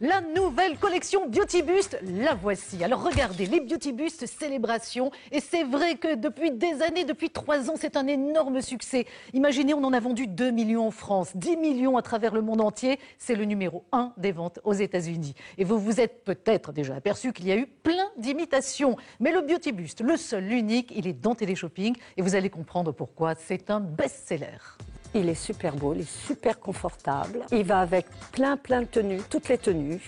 La nouvelle collection Beauty Bust, la voici. Alors regardez, les Beauty Bust Célébration. Et c'est vrai que depuis des années, depuis 3 ans, c'est un énorme succès. Imaginez, on en a vendu 2 millions en France, 10 millions à travers le monde entier. C'est le numéro 1 des ventes aux États-Unis. Et vous vous êtes peut-être déjà aperçu qu'il y a eu plein d'imitations. Mais le Beauty Bust, le seul, l'unique, il est dans Téléshopping. Et vous allez comprendre pourquoi. C'est un best-seller. Il est super beau, il est super confortable. Il va avec plein de tenues, toutes les tenues.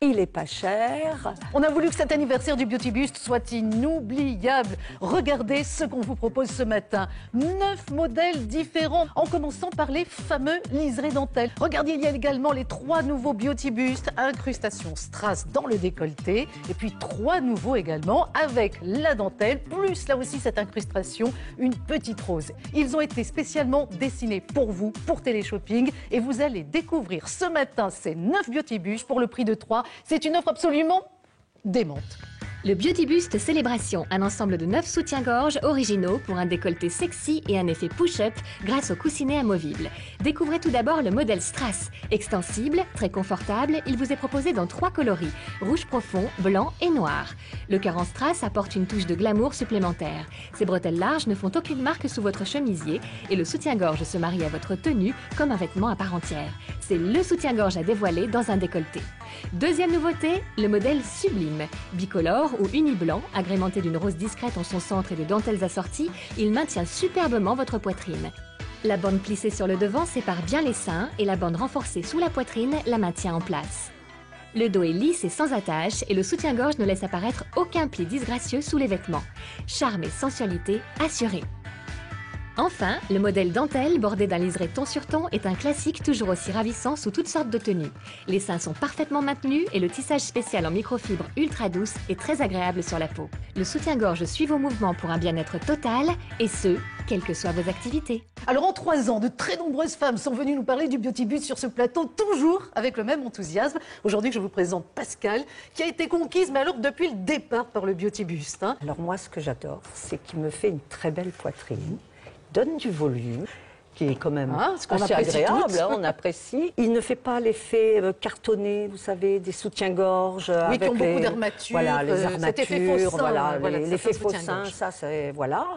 Il est pas cher. On a voulu que cet anniversaire du Beauty Bust soit inoubliable. Regardez ce qu'on vous propose ce matin. 9 modèles différents, en commençant par les fameux liserés dentelles. Regardez, il y a également les 3 nouveaux Beauty Bust, incrustation strass dans le décolleté. Et puis 3 nouveaux également, avec la dentelle, plus là aussi cette incrustation, une petite rose. Ils ont été spécialement dessinés pour vous, pour Téléshopping. Et vous allez découvrir ce matin ces 9 Beauty Bust pour le prix de 3. C'est une offre absolument démente. Le Beauty Bust Célébration, un ensemble de 9 soutiens-gorge originaux pour un décolleté sexy et un effet push-up grâce au coussinet amovible. Découvrez tout d'abord le modèle Strass. Extensible, très confortable, il vous est proposé dans 3 coloris, rouge profond, blanc et noir. Le cœur en strass apporte une touche de glamour supplémentaire. Ces bretelles larges ne font aucune marque sous votre chemisier et le soutien-gorge se marie à votre tenue comme un vêtement à part entière. C'est le soutien-gorge à dévoiler dans un décolleté. Deuxième nouveauté, le modèle Sublime. Bicolore ou uni-blanc, agrémenté d'une rose discrète en son centre et de dentelles assorties, il maintient superbement votre poitrine. La bande plissée sur le devant sépare bien les seins et la bande renforcée sous la poitrine la maintient en place. Le dos est lisse et sans attache et le soutien-gorge ne laisse apparaître aucun pli disgracieux sous les vêtements. Charme et sensualité assurés. Enfin, le modèle dentelle bordé d'un liseré ton sur ton est un classique toujours aussi ravissant sous toutes sortes de tenues. Les seins sont parfaitement maintenus et le tissage spécial en microfibre ultra douce est très agréable sur la peau. Le soutien-gorge suit vos mouvements pour un bien-être total et ce, quelles que soient vos activités. Alors en 3 ans, de très nombreuses femmes sont venues nous parler du Beauty Bust sur ce plateau, toujours avec le même enthousiasme. Aujourd'hui, je vous présente Pascal, qui a été conquise, mais alors depuis le départ par le Beauty Bust. Alors moi, ce que j'adore, c'est qu'il me fait une très belle poitrine, donne du volume, qui est quand même assez agréable, on apprécie. Il ne fait pas l'effet cartonné, vous savez, des soutiens-gorge. Oui, avec qui ont beaucoup d'armatures. Voilà, les armatures, voilà, l'effet faux sein, ça c'est, voilà.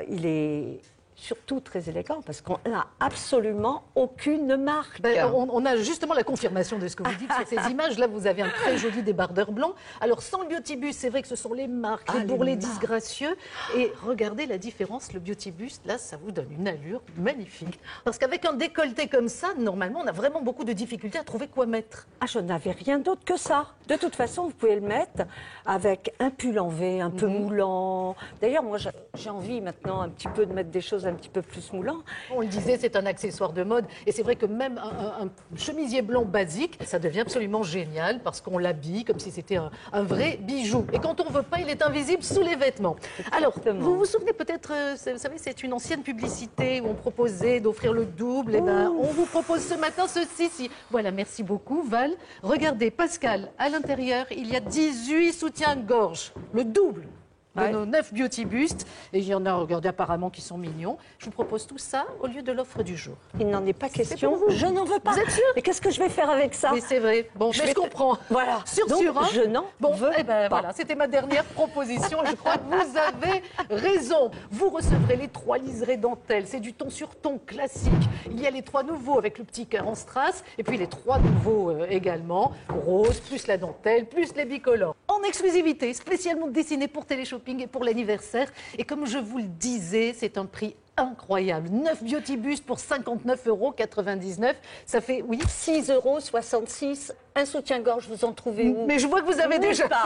Il est surtout très élégant parce qu'on n'a absolument aucune marque. On a justement la confirmation de ce que vous dites sur ces images. Là, vous avez un très joli débardeur blanc. Alors, sans le Beauty Bust, c'est vrai que ce sont les marques, les bourrelets disgracieux. Et regardez la différence, le Beauty Bust, là, ça vous donne une allure magnifique. Parce qu'avec un décolleté comme ça, normalement, on a vraiment beaucoup de difficultés à trouver quoi mettre. Ah, je n'avais rien d'autre que ça. De toute façon, vous pouvez le mettre avec un pull en V, un peu moulant. D'ailleurs, moi, j'ai envie maintenant un petit peu de mettre des choses un petit peu plus moulant. On le disait, c'est un accessoire de mode. Et c'est vrai que même un chemisier blanc basique, ça devient absolument génial parce qu'on l'habille comme si c'était un vrai bijou. Et quand on ne veut pas, il est invisible sous les vêtements. Alors, vous vous souvenez peut-être, vous savez, c'est une ancienne publicité où on proposait d'offrir le double. Eh ben, on vous propose ce matin ceci. Voilà, merci beaucoup, Val. Regardez, Pascal, à l'intérieur, il y a 18 soutiens-gorge, le double de nos 9 Beauty Bust. Et il y en a, regardez, apparemment, qui sont mignons. Je vous propose tout ça au lieu de l'offre du jour. Il n'en est pas question. Je n'en veux pas. Vous êtes sûr? Mais qu'est-ce que je vais faire avec ça? Mais c'est vrai. Bon, je comprends. Voilà. Donc, je n'en veux pas. Voilà, c'était ma dernière proposition. Je crois que vous avez raison. Vous recevrez les 3 liserés dentelles. C'est du ton sur ton classique. Il y a les 3 nouveaux avec le petit cœur en strass. Et puis les 3 nouveaux également. Rose, plus la dentelle, plus les bicolores. En exclusivité, spécialement dessinés pour Téléshopping et pour l'anniversaire. Et comme je vous le disais, c'est un prix incroyable. 9 Beauty Bust pour 59,99 €. Ça fait, oui, 6,66 €. Un soutien-gorge, vous en trouvez où? Mais je vois que vous avez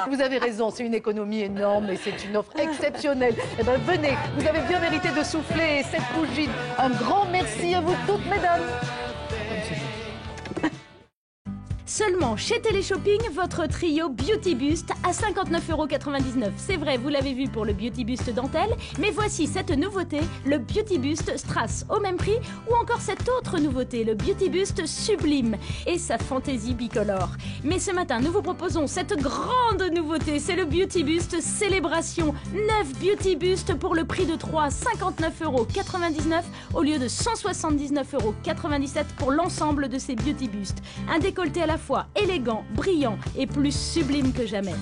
vous avez raison, c'est une économie énorme et c'est une offre exceptionnelle. Eh bien, venez, vous avez bien mérité de souffler cette bougie. Un grand merci à vous toutes, mesdames. Seulement chez Téléshopping, votre trio Beauty Bust à 59,99 €. C'est vrai, vous l'avez vu pour le Beauty Bust dentelle, mais voici cette nouveauté, le Beauty Bust Strass au même prix, ou encore cette autre nouveauté, le Beauty Bust Sublime et sa fantaisie bicolore. Mais ce matin, nous vous proposons cette grande nouveauté, c'est le Beauty Bust Célébration. 9 Beauty Bust pour le prix de 3, 59,99 € au lieu de 179,97 € pour l'ensemble de ces Beauty Bust. Un décolleté à la la fois élégant, brillant et plus sublime que jamais.